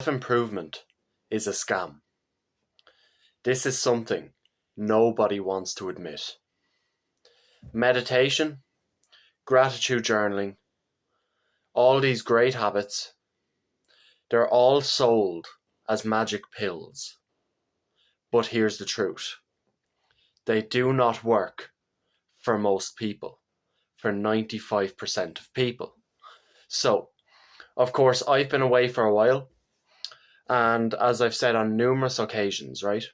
Self-improvement is a scam. This is something nobody wants to admit. Meditation, gratitude journaling, all these great habits, they're all sold as magic pills. But here's the truth. They do not work for most people, for 95% of people. So, of course, I've been away for a while, and as I've said on numerous occasions, right?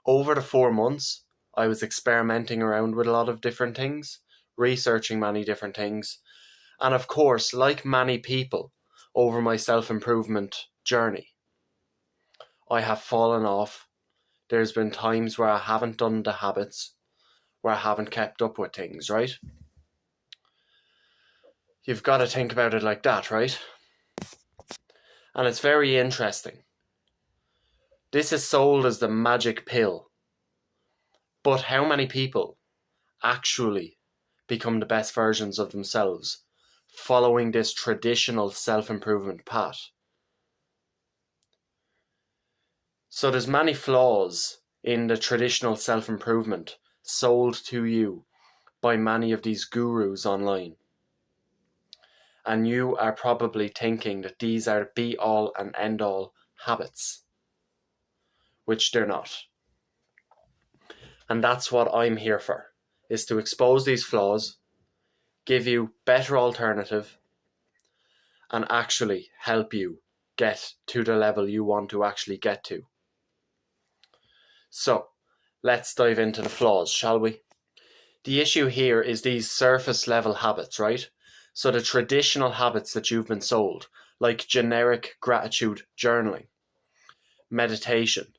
Over the 4 months, I was experimenting around with a lot of different things, researching many different things. And of course, like many people over my self-improvement journey, I have fallen off. There's been times where I haven't done the habits, where I haven't kept up with things, right? You've got to think about it like that, right? And it's very interesting. This is sold as the magic pill. But how many people actually become the best versions of themselves following this traditional self-improvement path? So there's many flaws in the traditional self-improvement sold to you by many of these gurus online. And you are probably thinking that these are be-all and end-all habits, which they're not. And that's what I'm here for, is to expose these flaws, give you better alternative, and actually help you get to the level you want to actually get to. So, let's dive into the flaws, shall we? The issue here is these surface level habits, right? So the traditional habits that you've been sold, like generic gratitude journaling, meditation,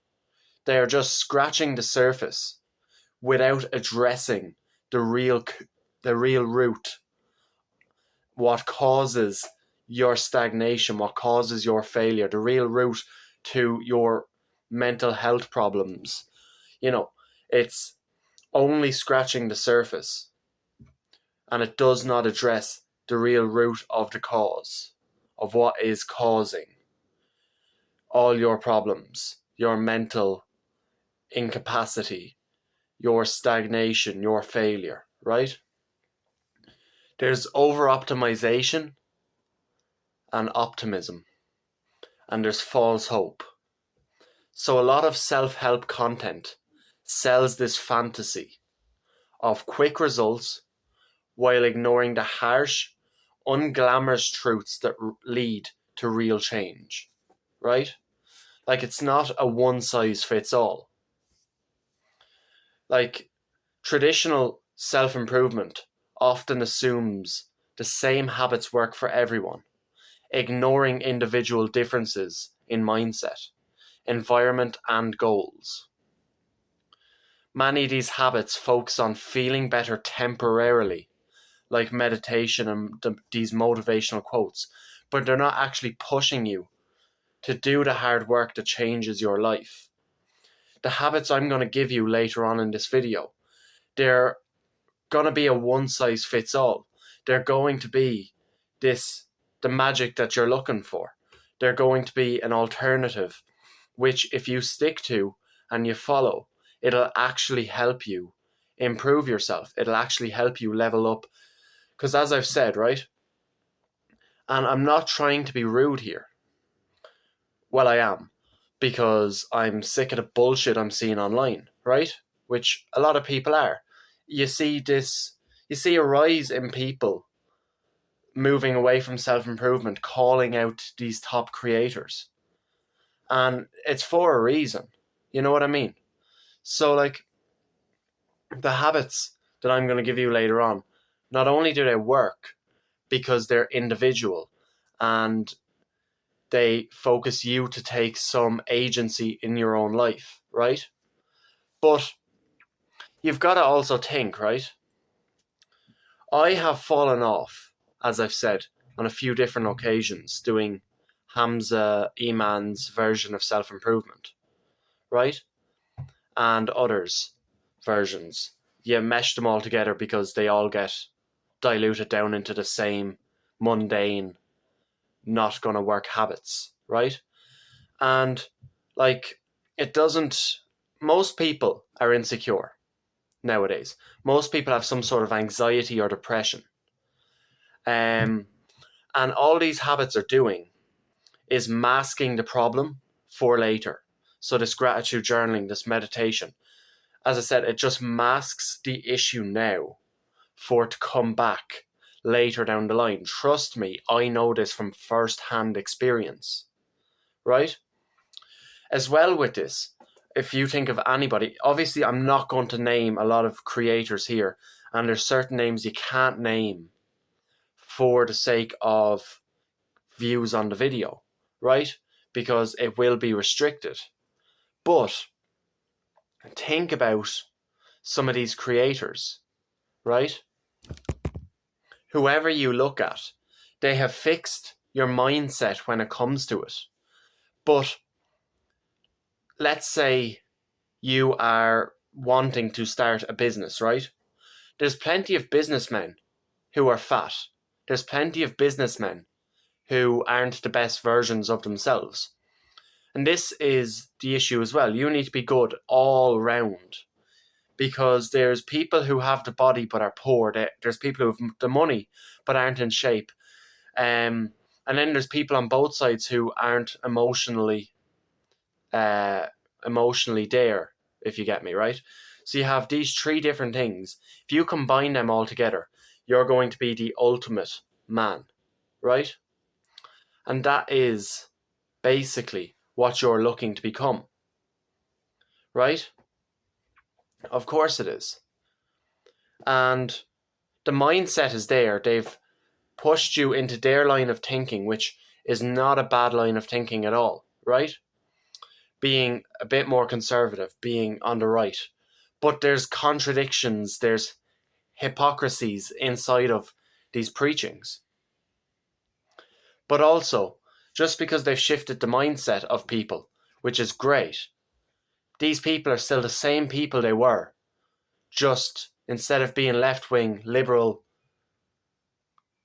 they are just scratching the surface without addressing the real root, what causes your stagnation, what causes your failure, the real root to your mental health problems. It's only scratching the surface, and it does not address the real root of the cause, of what is causing all your problems, your mental incapacity, your stagnation, your failure, right? There's over-optimization and optimism, and there's false hope. So a lot of self-help content sells this fantasy of quick results while ignoring the harsh, unglamorous truths that lead to real change, right? Like, it's not a one-size-fits-all. Like, traditional self-improvement often assumes the same habits work for everyone, ignoring individual differences in mindset, environment, and goals. Many of these habits focus on feeling better temporarily, like meditation and these motivational quotes, but they're not actually pushing you to do the hard work that changes your life. The habits I'm going to give you later on in this video, they're going to be a one-size-fits-all. They're going to be the magic that you're looking for. They're going to be an alternative, which if you stick to and you follow, it'll actually help you improve yourself. It'll actually help you level up. Because as I've said, right, and I'm not trying to be rude here. Well, I am, because I'm sick of the bullshit I'm seeing online, right? Which a lot of people are. You see a rise in people moving away from self-improvement, calling out these top creators. And it's for a reason. You know what I mean? So, like, the habits that I'm going to give you later on, not only do they work because they're individual and they focus you to take some agency in your own life, right? But you've got to also think, right? I have fallen off, as I've said, on a few different occasions doing Hamza Iman's version of self-improvement, right? And others' versions. You mesh them all together because they all get diluted down into the same mundane, not going to work habits. right? And like, it doesn't, most people are insecure nowadays. Most people have some sort of anxiety or depression. And all these habits are doing is masking the problem for later. So this gratitude journaling, this meditation, as I said, it just masks the issue now for it to come back later down the line. Trust me, I know this from first-hand experience, right? As well with this, if you think of anybody, obviously I'm not going to name a lot of creators here, and there's certain names you can't name for the sake of views on the video, right? Because it will be restricted. But think about some of these creators, right? Whoever you look at, they have fixed your mindset when it comes to it. But let's say you are wanting to start a business, right? There's plenty of businessmen who are fat. There's plenty of businessmen who aren't the best versions of themselves. And this is the issue as well. You need to be good all round, because there's people who have the body but are poor. There's people who have the money but aren't in shape. And then there's people on both sides who aren't emotionally there, if you get me, right? So you have these three different things. If you combine them all together, you're going to be the ultimate man, right? And that is basically what you're looking to become, right? Of course it is. And the mindset is there. They've pushed you into their line of thinking, which is not a bad line of thinking at all, right? Being a bit more conservative, being on the right. But there's contradictions, there's hypocrisies inside of these preachings. But also, just because they've shifted the mindset of people, which is great, these people are still the same people they were. Just instead of being left-wing, liberal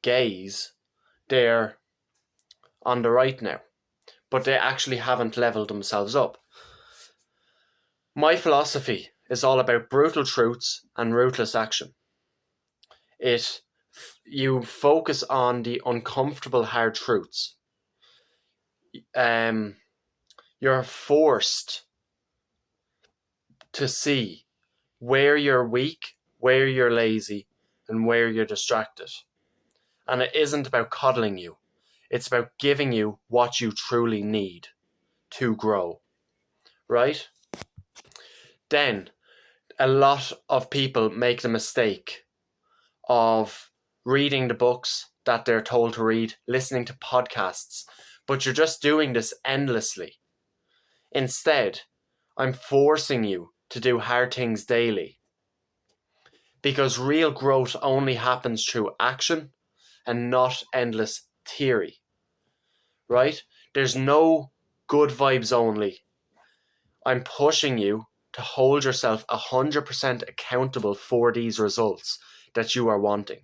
gays, they're on the right now. But they actually haven't leveled themselves up. My philosophy is all about brutal truths and ruthless action. You focus on the uncomfortable hard truths. You're forced to see where you're weak, where you're lazy, and where you're distracted. And it isn't about coddling you. It's about giving you what you truly need to grow, right? Then, a lot of people make the mistake of reading the books that they're told to read, listening to podcasts, but you're just doing this endlessly. Instead, I'm forcing you to do hard things daily, because real growth only happens through action and not endless theory, right? There's no good vibes only. I'm pushing you to hold yourself 100% accountable for these results that you are wanting.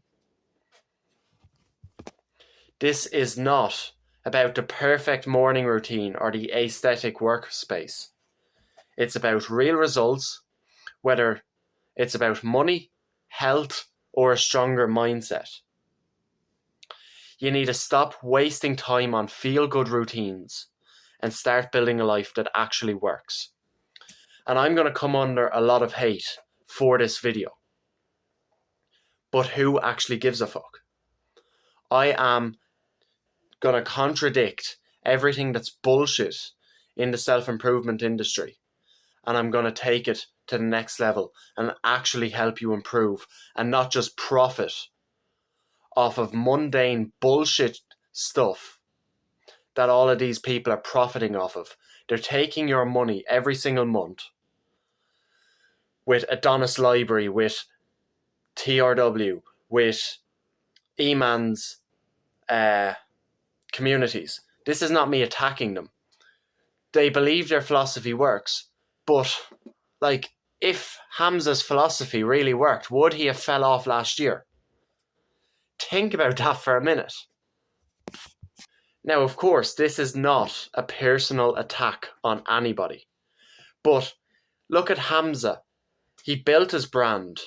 This is not about the perfect morning routine or the aesthetic workspace. It's about real results, whether it's about money, health, or a stronger mindset. You need to stop wasting time on feel-good routines and start building a life that actually works. And I'm going to come under a lot of hate for this video. But who actually gives a fuck? I am going to contradict everything that's bullshit in the self-improvement industry. And I'm going to take it to the next level and actually help you improve and not just profit off of mundane bullshit stuff that all of these people are profiting off of. They're taking your money every single month with Adonis Library, with TRW, with Eman's communities. This is not me attacking them. They believe their philosophy works, but like, if Hamza's philosophy really worked, would he have fell off last year? Think about that for a minute. Now, of course, this is not a personal attack on anybody, but look at Hamza. He built his brand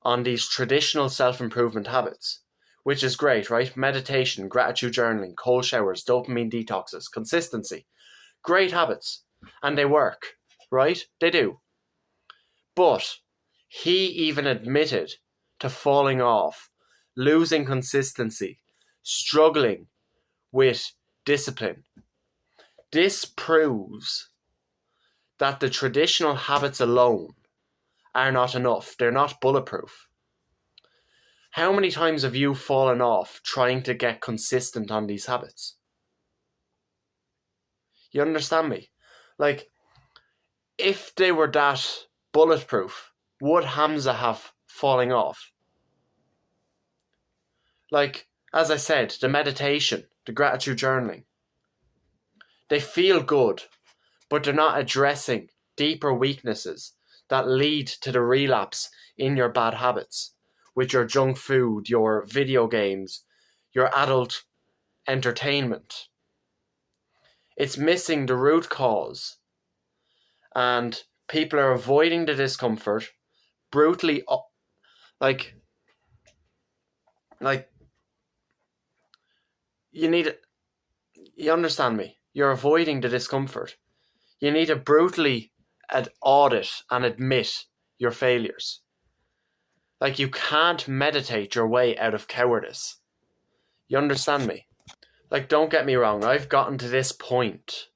on these traditional self-improvement habits, which is great, right? Meditation, gratitude journaling, cold showers, dopamine detoxes, consistency. Great habits. And they work, right? They do. But he even admitted to falling off, losing consistency, struggling with discipline. This proves that the traditional habits alone are not enough. They're not bulletproof. How many times have you fallen off trying to get consistent on these habits? You understand me? Like, if they were that bulletproof, would Hamza have falling off? Like, as I said, the meditation, the gratitude journaling, they feel good, but they're not addressing deeper weaknesses that lead to the relapse in your bad habits with your junk food, your video games, your adult entertainment. It's missing the root cause, and people are avoiding the discomfort brutally, like you understand me, you're avoiding the discomfort. You need to brutally audit and admit your failures. Like, you can't meditate your way out of cowardice. You understand me? Like, don't get me wrong, I've gotten to this point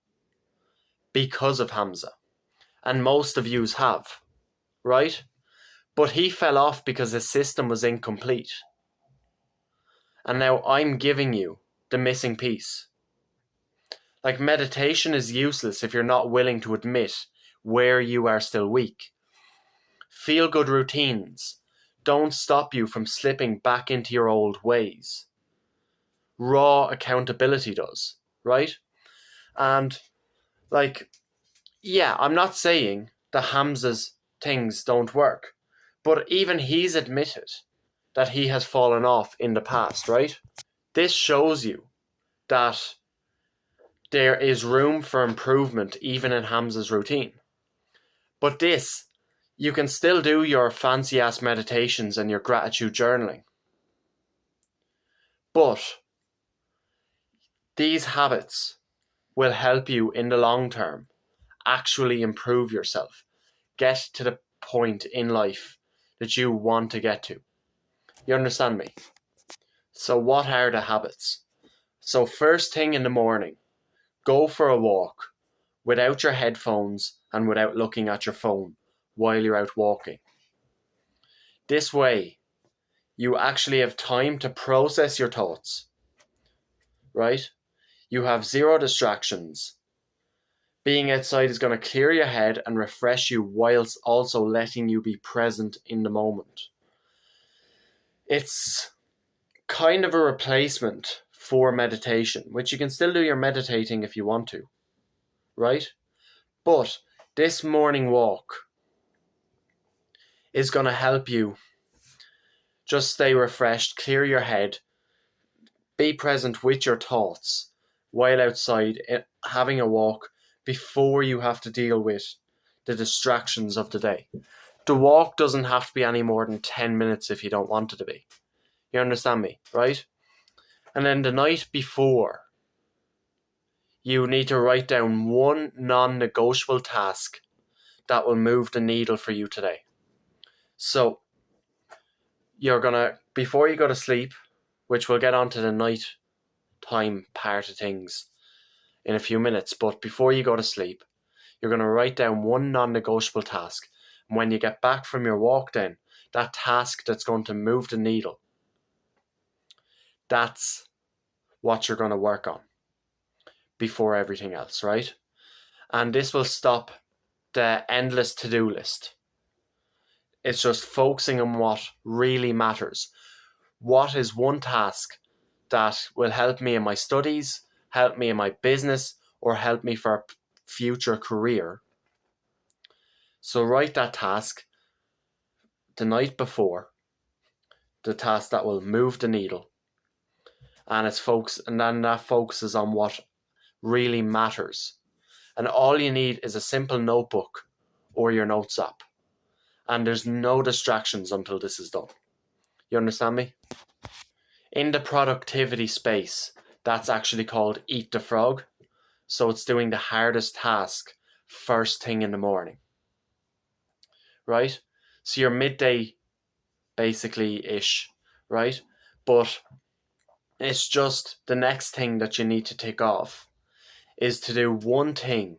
because of Hamza, and most of yous have, right? But he fell off because his system was incomplete. And now I'm giving you the missing piece. Like, meditation is useless if you're not willing to admit where you are still weak. Feel good routines don't stop you from slipping back into your old ways. Raw accountability does, right? And, like, yeah, I'm not saying the Hamza's things don't work, but even he's admitted that he has fallen off in the past, right? This shows you that there is room for improvement even in Hamza's routine. But this, you can still do your fancy ass meditations and your gratitude journaling. But these habits will help you in the long term actually improve yourself, get to the point in life that you want to get to. You understand me? So what are the habits? So first thing in the morning, go for a walk without your headphones and without looking at your phone while you're out walking. This way, you actually have time to process your thoughts, right? You have zero distractions. Being outside is going to clear your head and refresh you whilst also letting you be present in the moment. It's kind of a replacement for meditation, which you can still do your meditating if you want to, right? But this morning walk is going to help you just stay refreshed, clear your head, be present with your thoughts while outside having a walk before you have to deal with the distractions of the day. The walk doesn't have to be any more than 10 minutes if you don't want it to be. You understand me, right? And then the night before, you need to write down one non-negotiable task that will move the needle for you today. So, you're gonna, before you go to sleep, which we'll get onto the night time part of things in a few minutes, but before you go to sleep, you're going to write down one non-negotiable task. And when you get back from your walk then, that task that's going to move the needle, that's what you're going to work on before everything else, right? And this will stop the endless to-do list. It's just focusing on what really matters. What is one task that will help me in my studies, help me in my business, or help me for a future career? So write that task the night before, the task that will move the needle. and then that focuses on what really matters. And all you need is a simple notebook or your notes app. And there's no distractions until this is done. You understand me? In the productivity space, that's actually called Eat the Frog. So it's doing the hardest task first thing in the morning. Right? So you're midday basically ish, right? But it's just the next thing that you need to tick off is to do one thing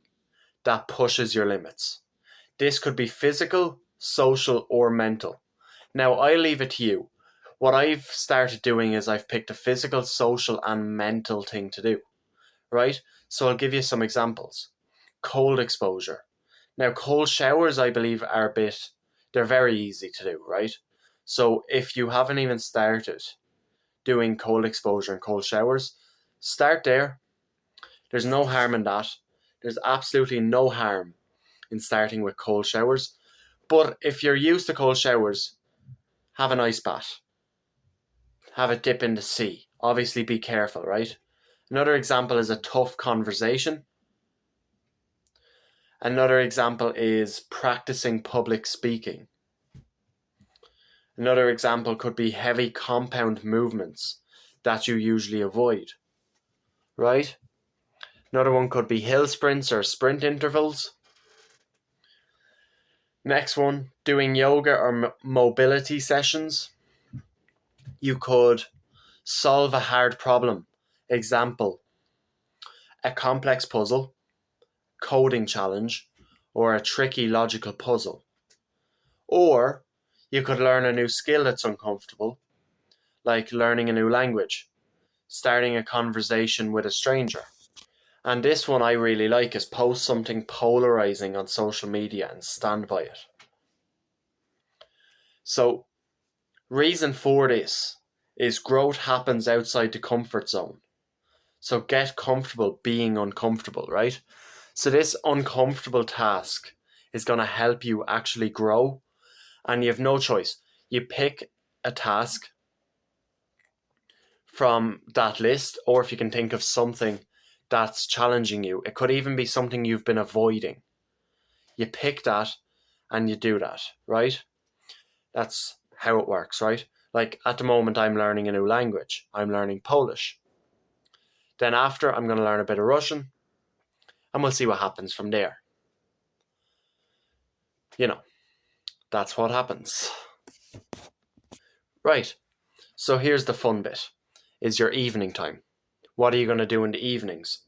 that pushes your limits. This could be physical, social, or mental. Now, I leave it to you. What I've started doing is I've picked a physical, social, and mental thing to do, right? So I'll give you some examples. Cold exposure. Now, cold showers, I believe, they're very easy to do, right? So if you haven't even started doing cold exposure and cold showers, start there. There's no harm in that. There's absolutely no harm in starting with cold showers. But if you're used to cold showers, have an ice bath. Have a dip in the sea. Obviously, be careful, right? Another example is a tough conversation. Another example is practicing public speaking. Another example could be heavy compound movements that you usually avoid, right? Another one could be hill sprints or sprint intervals. Next one, doing yoga or mobility sessions. You could solve a hard problem. Example, a complex puzzle, coding challenge, or a tricky logical puzzle. Or you could learn a new skill that's uncomfortable, like learning a new language, starting a conversation with a stranger. And this one I really like is post something polarizing on social media and stand by it. So, reason for this is growth happens outside the comfort zone. So get comfortable being uncomfortable, right? So this uncomfortable task is going to help you actually grow, and you have no choice. You pick a task from that list, or if you can think of something that's challenging you, it could even be something you've been avoiding. You pick that and you do that, right? That's how it works, right? Like at the moment, I'm learning a new language. I'm learning Polish. Then after, I'm going to learn a bit of Russian, and we'll see what happens from there. You know, that's what happens. Right, so here's the fun bit, is your evening time. What are you going to do in the evenings?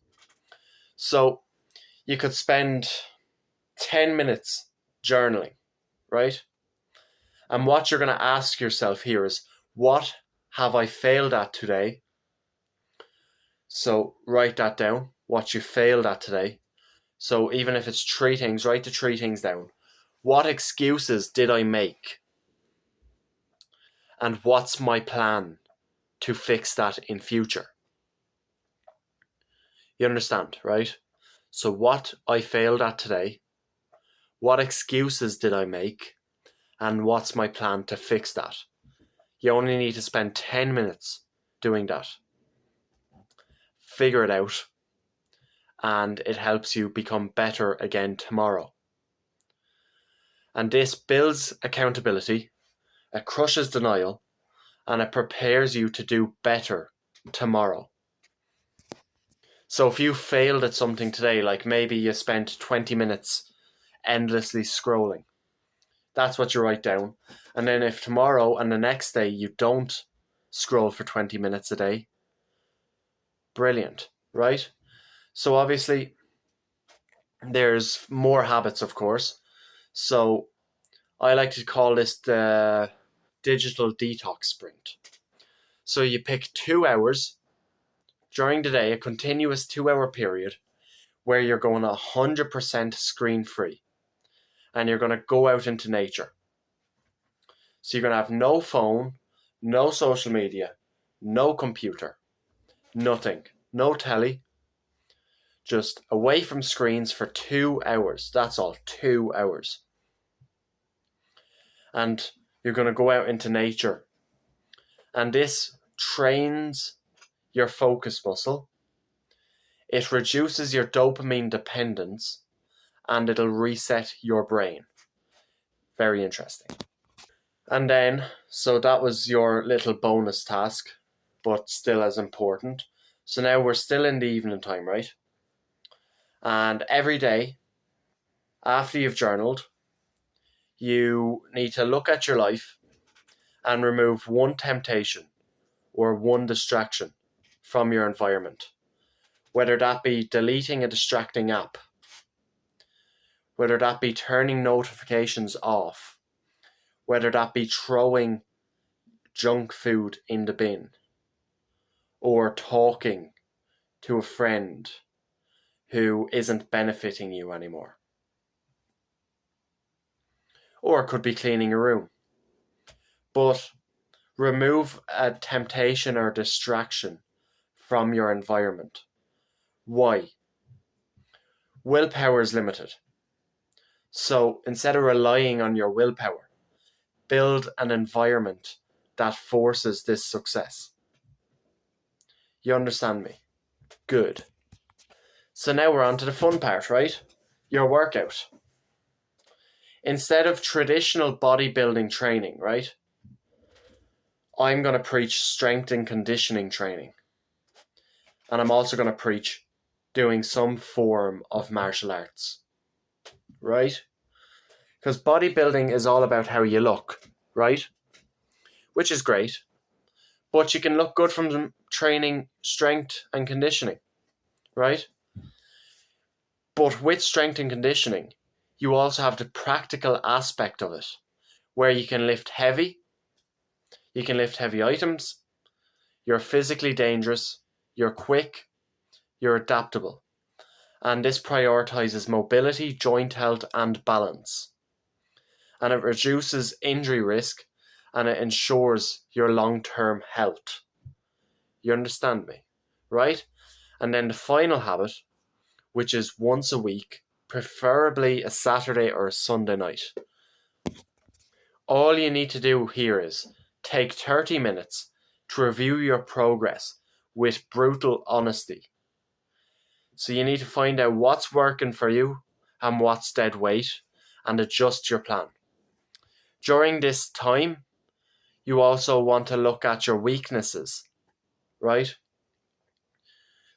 So you could spend 10 minutes journaling, right? And what you're going to ask yourself here is, what have I failed at today? So write that down, what you failed at today. So even if it's 3 things, write the 3 things down. What excuses did I make? And what's my plan to fix that in future? You understand, right? So what I failed at today, what excuses did I make, and what's my plan to fix that? You only need to spend 10 minutes doing that. Figure it out, and it helps you become better again tomorrow. And this builds accountability, it crushes denial, and it prepares you to do better tomorrow. So if you failed at something today, like maybe you spent 20 minutes endlessly scrolling, that's what you write down. And then if tomorrow and the next day you don't scroll for 20 minutes a day, brilliant, right? So obviously there's more habits, of course. So I like to call this the digital detox sprint. So you pick 2 hours during the day, a continuous 2-hour period where you're going 100% screen free, and you're going to go out into nature. So you're going to have no phone, no social media, no computer, nothing, no telly, just away from screens for 2 hours. That's all, 2 hours. And you're going to go out into nature. And this trains your focus muscle, it reduces your dopamine dependence, and it'll reset your brain. Very interesting. And then, so that was your little bonus task, but still as important. So now we're still in the evening time, right? And every day, after you've journaled, you need to look at your life and remove one temptation or one distraction from your environment. Whether that be deleting a distracting app, whether that be turning notifications off, whether that be throwing junk food in the bin, or talking to a friend who isn't benefiting you anymore. Or it could be cleaning your room. But remove a temptation or distraction from your environment. Why? Willpower is limited. So instead of relying on your willpower, build an environment that forces this success. You understand me? Good. So now we're on to the fun part, right? Your workout. Instead of traditional bodybuilding training, right? I'm going to preach strength and conditioning training. And I'm also going to preach doing some form of martial arts. Right? Because bodybuilding is all about how you look, right? Which is great. But you can look good from training strength and conditioning, right? But with strength and conditioning, you also have the practical aspect of it, where you can lift heavy items, you're physically dangerous, you're quick, you're adaptable. And this prioritizes mobility, joint health, and balance. And it reduces injury risk, and it ensures your long-term health. You understand me, right? And then the final habit, which is once a week, preferably a Saturday or a Sunday night. All you need to do here is take 30 minutes to review your progress with brutal honesty. So you need to find out what's working for you and what's dead weight and adjust your plan. During this time, you also want to look at your weaknesses, right?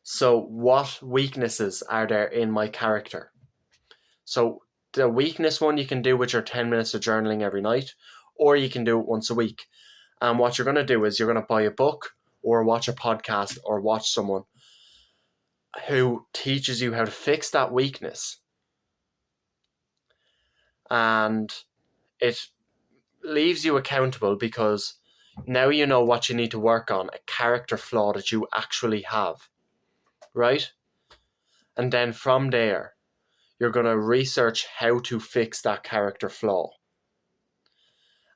So what weaknesses are there in my character? So the weakness one you can do with your 10 minutes of journaling every night, or you can do it once a week. And what you're going to do is you're going to buy a book or watch a podcast or watch someone who teaches you how to fix that weakness. And it leaves you accountable because now you know what you need to work on, a character flaw that you actually have, right? And then from there, you're going to research how to fix that character flaw.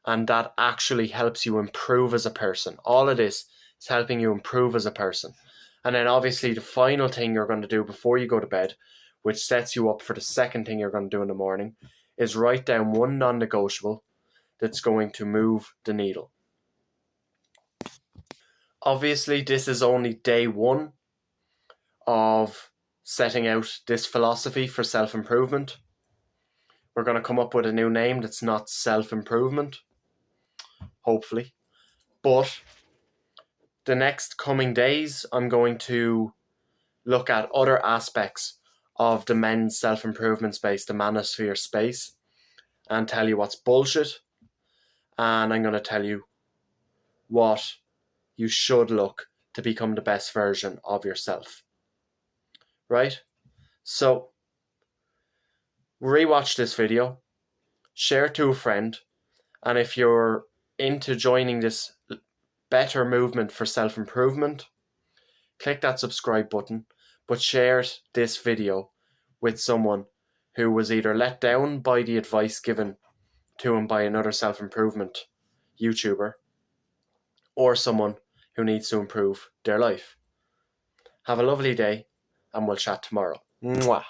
And that actually helps you improve as a person. All of this is helping you improve as a person. And then obviously the final thing you're going to do before you go to bed, which sets you up for the second thing you're going to do in the morning, is write down one non-negotiable that's going to move the needle. Obviously, this is only day one of setting out this philosophy for self-improvement. We're going to come up with a new name that's not self-improvement, hopefully. But the next coming days, I'm going to look at other aspects of the men's self-improvement space, the manosphere space, and tell you what's bullshit. And I'm going to tell you what you should look to become the best version of yourself. Right? So, rewatch this video, share it to a friend, and if you're into joining this better movement for self-improvement, click that subscribe button, but share this video with someone who was either let down by the advice given to him by another self-improvement YouTuber, or someone who needs to improve their life. Have a lovely day, and we'll chat tomorrow. Mwah.